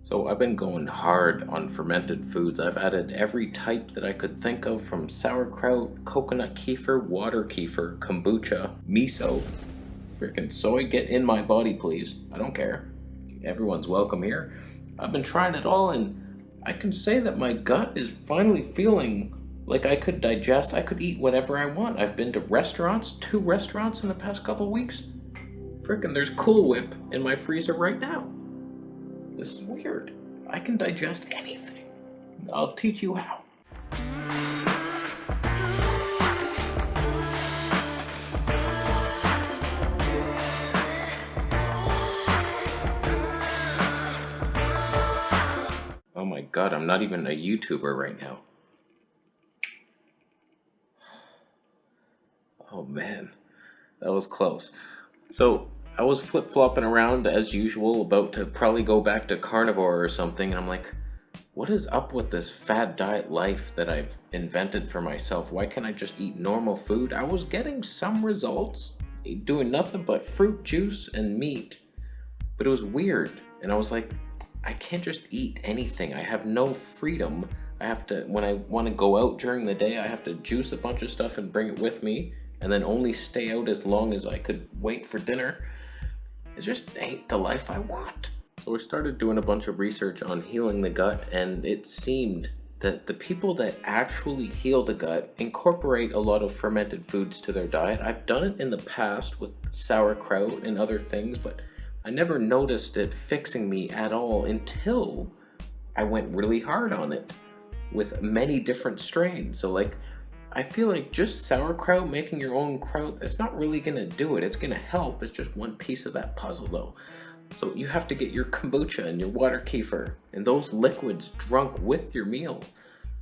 So I've been going hard on fermented foods. I've added every type that I could think of, from sauerkraut, coconut kefir, water kefir, kombucha, miso, freaking soy. Get in my body, please. I don't care. Everyone's welcome here. I've been trying it all, and I can say that my gut is finally feeling like I could digest. I could eat whatever I want. I've been to restaurants, 2 restaurants in the past couple weeks. Freaking there's Cool Whip in my freezer right now. This is weird. I can digest anything. I'll teach you how. Oh my god, I'm not even a YouTuber right now. Oh man, that was close. So, I was flip-flopping around as usual, about to probably go back to carnivore or something, and I'm like, what is up with this fad diet life that I've invented for myself? Why can't I just eat normal food? I was getting some results, doing nothing but fruit juice and meat, but it was weird, and I was like, I can't just eat anything. I have no freedom. I have to, when I want to go out during the day, I have to juice a bunch of stuff and bring it with me, and then only stay out as long as I could wait for dinner. It just ain't the life I want. So we started doing a bunch of research on healing the gut, and it seemed that the people that actually heal the gut incorporate a lot of fermented foods to their diet. I've done it in the past with sauerkraut and other things, but I never noticed it fixing me at all until I went really hard on it with many different strains. So I feel like just sauerkraut, making your own kraut, it's not really gonna do it. It's gonna help. It's just one piece of that puzzle though. So you have to get your kombucha and your water kefir and those liquids drunk with your meal.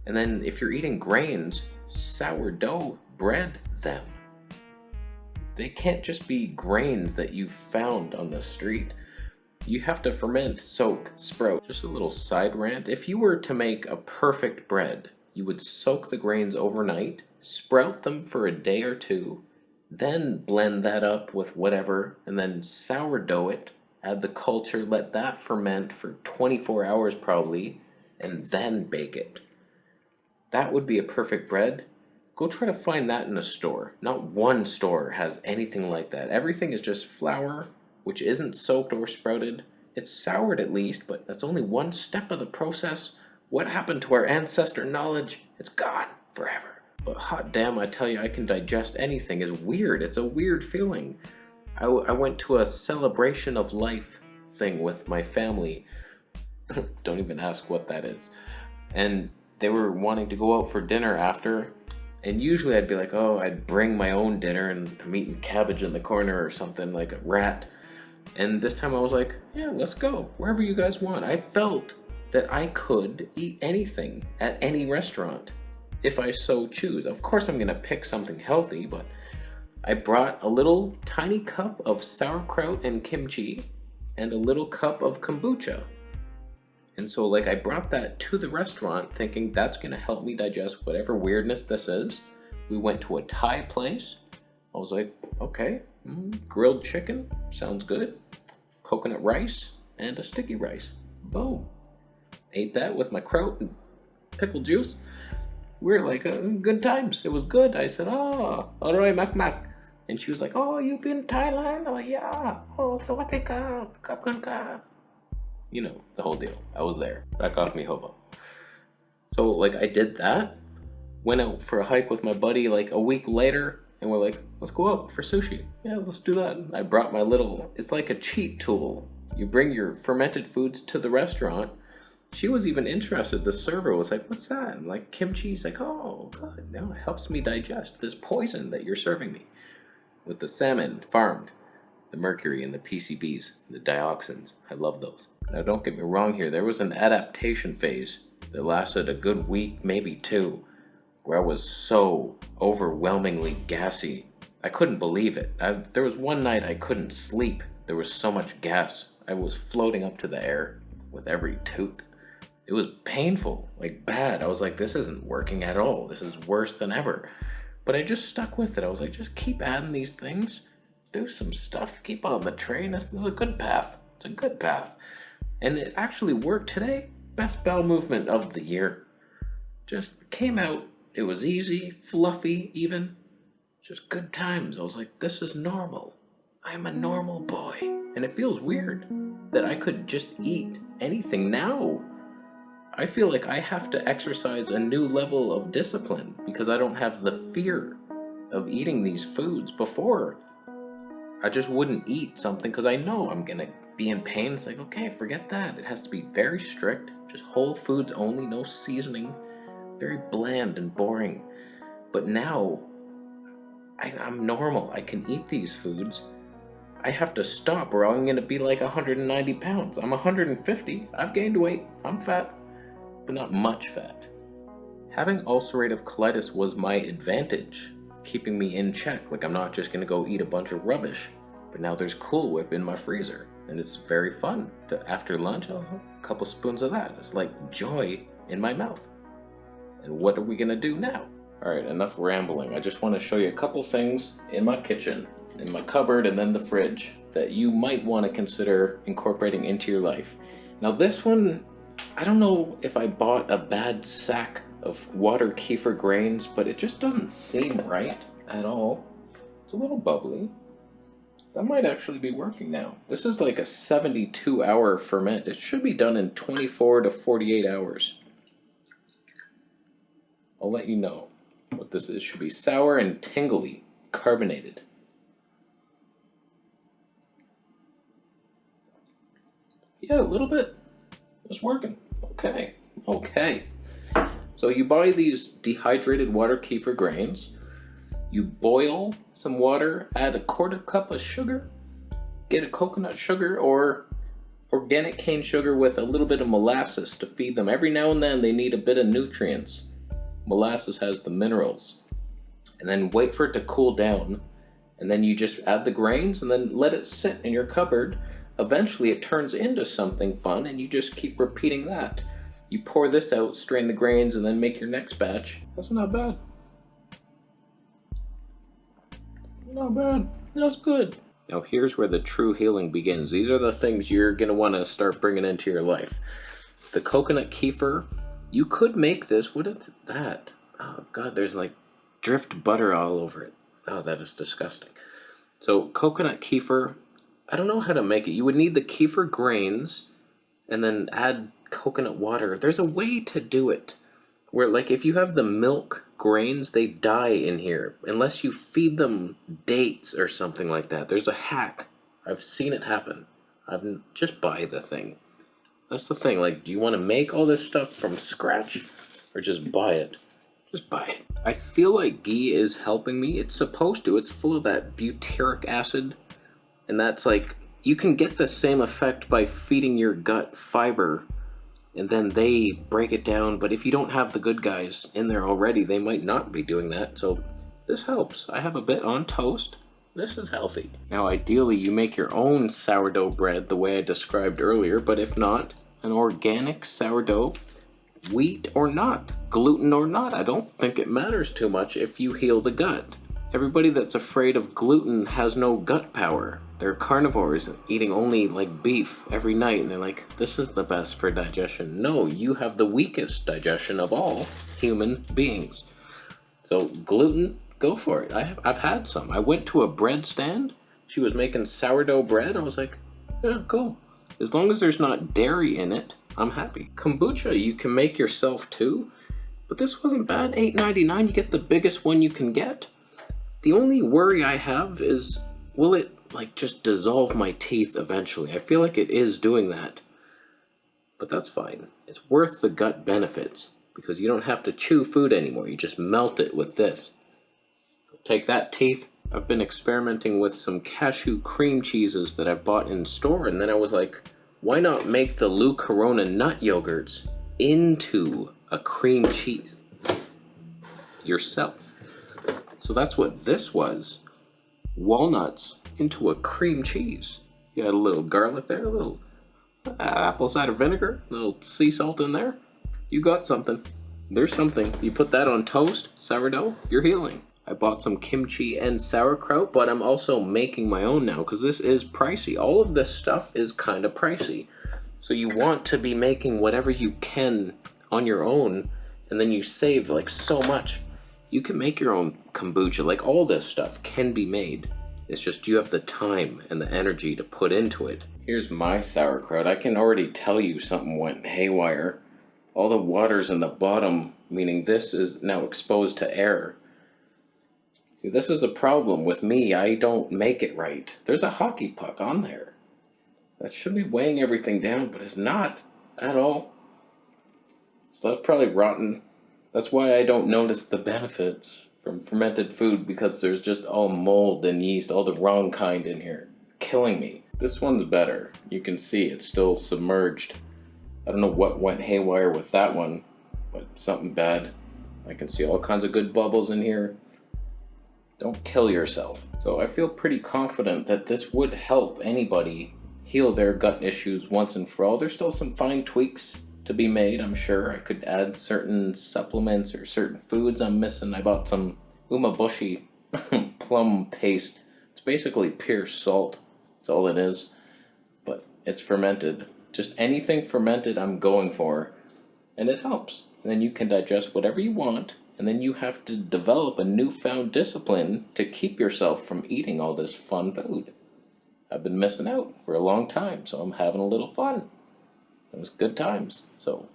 And then if you're eating grains, sourdough bread them. They can't just be grains that you found on the street. You have to ferment, soak, sprout. Just a little side rant. If you were to make a perfect bread, you would soak the grains overnight, sprout them for a day or two, then blend that up with whatever, and then sourdough it, add the culture, let that ferment for 24 hours probably, and then bake it. That would be a perfect bread. Go try to find that in a store. Not one store has anything like that. Everything is just flour, which isn't soaked or sprouted. It's soured at least, but that's only one step of the process. What happened to our ancestor knowledge? It's gone forever. But hot damn, I tell you, I can digest anything. It's weird. It's a weird feeling. I went to a celebration of life thing with my family. Don't even ask what that is. And they were wanting to go out for dinner after. And usually I'd be like, oh, I'd bring my own dinner and I'm eating cabbage in the corner or something like a rat. And this time I was like, yeah, let's go. Wherever you guys want. I felt that I could eat anything at any restaurant if I so choose. Of course I'm gonna pick something healthy, but I brought a little tiny cup of sauerkraut and kimchi and a little cup of kombucha. And so I brought that to the restaurant thinking that's gonna help me digest whatever weirdness this is. We went to a Thai place. I was like, okay, grilled chicken, sounds good. Coconut rice and a sticky rice, boom. Ate that with my kraut and pickle juice. We were like, good times. It was good. I said, oh, alright, mak. And she was like, oh, you been to Thailand? Oh, yeah. Oh, so what they got? You know, the whole deal. I was there. Back off me, hobo. So, I did that. Went out for a hike with my buddy, a week later. And we're like, let's go out for sushi. Yeah, let's do that. I brought my little, it's like a cheat tool. You bring your fermented foods to the restaurant. She was even interested. The server was like, what's that? And kimchi. He's like, oh, good. Now it helps me digest this poison that you're serving me. With the salmon farmed, the mercury and the PCBs, the dioxins. I love those. Now don't get me wrong here. There was an adaptation phase that lasted a good week, maybe 2, where I was so overwhelmingly gassy. I couldn't believe it. There was one night I couldn't sleep. There was so much gas. I was floating up to the air with every toot. It was painful, bad. I was like, this isn't working at all. This is worse than ever. But I just stuck with it. I was like, just keep adding these things. Do some stuff. Keep on the train. This is a good path. It's a good path. And it actually worked today. Best bowel movement of the year. Just came out. It was easy, fluffy even. Just good times. I was like, this is normal. I'm a normal boy. And it feels weird that I could just eat anything now. I feel like I have to exercise a new level of discipline because I don't have the fear of eating these foods. Before, I just wouldn't eat something because I know I'm gonna be in pain. It's like, okay, forget that. It has to be very strict, just whole foods only, no seasoning, very bland and boring. But now, I'm normal. I can eat these foods. I have to stop or I'm gonna be like 190 pounds. I'm 150. I've gained weight. I'm fat, but not much fat. Having ulcerative colitis was my advantage, keeping me in check. Like, I'm not just gonna go eat a bunch of rubbish, but now there's Cool Whip in my freezer, and it's very fun to, after lunch, I'll have a couple spoons of that. It's like joy in my mouth. And what are we gonna do now? All right, enough rambling. I just want to show you a couple things in my kitchen, in my cupboard, and then the fridge that you might want to consider incorporating into your life. Now this one, I don't know if I bought a bad sack of water kefir grains, but it just doesn't seem right at all. It's a little bubbly. That might actually be working now. This is like a 72-hour ferment. It should be done in 24 to 48 hours. I'll let you know what this is. It should be sour and tingly, carbonated. Yeah, a little bit. It's working. Okay. So you buy these dehydrated water kefir grains. You boil some water, add a quarter cup of sugar, get a coconut sugar or organic cane sugar with a little bit of molasses to feed them. Every now and then they need a bit of nutrients. Molasses has the minerals. And then wait for it to cool down. And then you just add the grains and then let it sit in your cupboard. Eventually it turns into something fun and you just keep repeating that. You pour this out, strain the grains, and then make your next batch. That's not bad. Not bad. That's good. Now here's where the true healing begins. These are the things you're going to want to start bringing into your life. The coconut kefir. You could make this. What is that? Oh God, there's like dripped butter all over it. Oh, that is disgusting. So coconut kefir, I don't know how to make it. You would need the kefir grains and then add coconut water. There's a way to do it where, like, if you have the milk grains, they die in here unless you feed them dates or something like that. There's a hack. I've seen it happen. Just buy the thing. That's the thing. Like, do you want to make all this stuff from scratch or just buy it? Just buy it. I feel like ghee is helping me. It's supposed to. It's full of that butyric acid. And that's like, you can get the same effect by feeding your gut fiber and then they break it down. But if you don't have the good guys in there already, they might not be doing that. So this helps. I have a bit on toast. This is healthy. Now, ideally, you make your own sourdough bread the way I described earlier, but if not, an organic sourdough, wheat or not, gluten or not, I don't think it matters too much if you heal the gut. Everybody that's afraid of gluten has no gut power. They're carnivores eating only like beef every night, and they're like, this is the best for digestion. No, you have the weakest digestion of all human beings. So gluten, go for it. I've had some. I went to a bread stand. She was making sourdough bread. I was like, yeah, cool. As long as there's not dairy in it, I'm happy. Kombucha you can make yourself too, but this wasn't bad. $8.99, you get the biggest one you can get. The only worry I have is, will it like just dissolve my teeth eventually? I feel like it is doing that, but that's fine. It's worth the gut benefits because you don't have to chew food anymore. You just melt it with this. So take that, teeth. I've been experimenting with some cashew cream cheeses that I've bought in store, and then I was like, why not make the Lou Corona nut yogurts into a cream cheese yourself? So that's what this was. Walnuts into a cream cheese. You had a little garlic there, a little apple cider vinegar, a little sea salt in there. You got something. There's something. You put that on toast, sourdough, you're healing. I bought some kimchi and sauerkraut, but I'm also making my own now because this is pricey. All of this stuff is kind of pricey. So you want to be making whatever you can on your own, and then you save like so much. You can make your own kombucha, like all this stuff can be made. It's just you have the time and the energy to put into it. Here's my sauerkraut. I can already tell you something went haywire. All the water's in the bottom, meaning this is now exposed to air. See, this is the problem with me. I don't make it right. There's a hockey puck on there. That should be weighing everything down, but it's not at all. So that's probably rotten. That's why I don't notice the benefits from fermented food, because there's just all mold and yeast, all the wrong kind in here, killing me. This one's better. You can see it's still submerged. I don't know what went haywire with that one, but something bad. I can see all kinds of good bubbles in here. Don't kill yourself. So I feel pretty confident that this would help anybody heal their gut issues once and for all. There's still some fine tweaks to be made, I'm sure. I could add certain supplements or certain foods I'm missing. I bought some umeboshi plum paste. It's basically pure salt. That's all it is. But it's fermented. Just anything fermented I'm going for. And it helps. And then you can digest whatever you want. And then you have to develop a newfound discipline to keep yourself from eating all this fun food. I've been missing out for a long time, so I'm having a little fun. It was good times. So,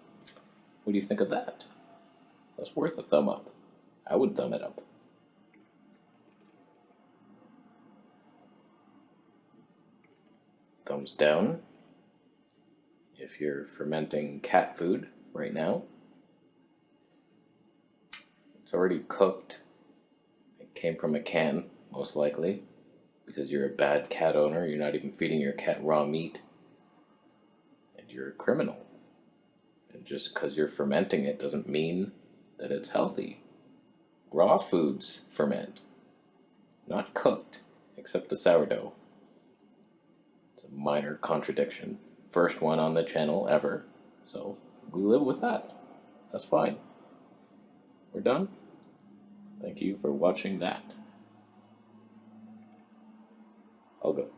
what do you think of that? That's worth a thumb up. I would thumb it up. Thumbs down if you're fermenting cat food right now. It's already cooked. It came from a can, most likely. Because you're a bad cat owner, you're not even feeding your cat raw meat. And you're a criminal. And just because you're fermenting it doesn't mean that it's healthy. Raw foods ferment. Not cooked, except the sourdough. It's a minor contradiction. First one on the channel ever. So we live with that. That's fine. We're done. Thank you for watching that. I'll go.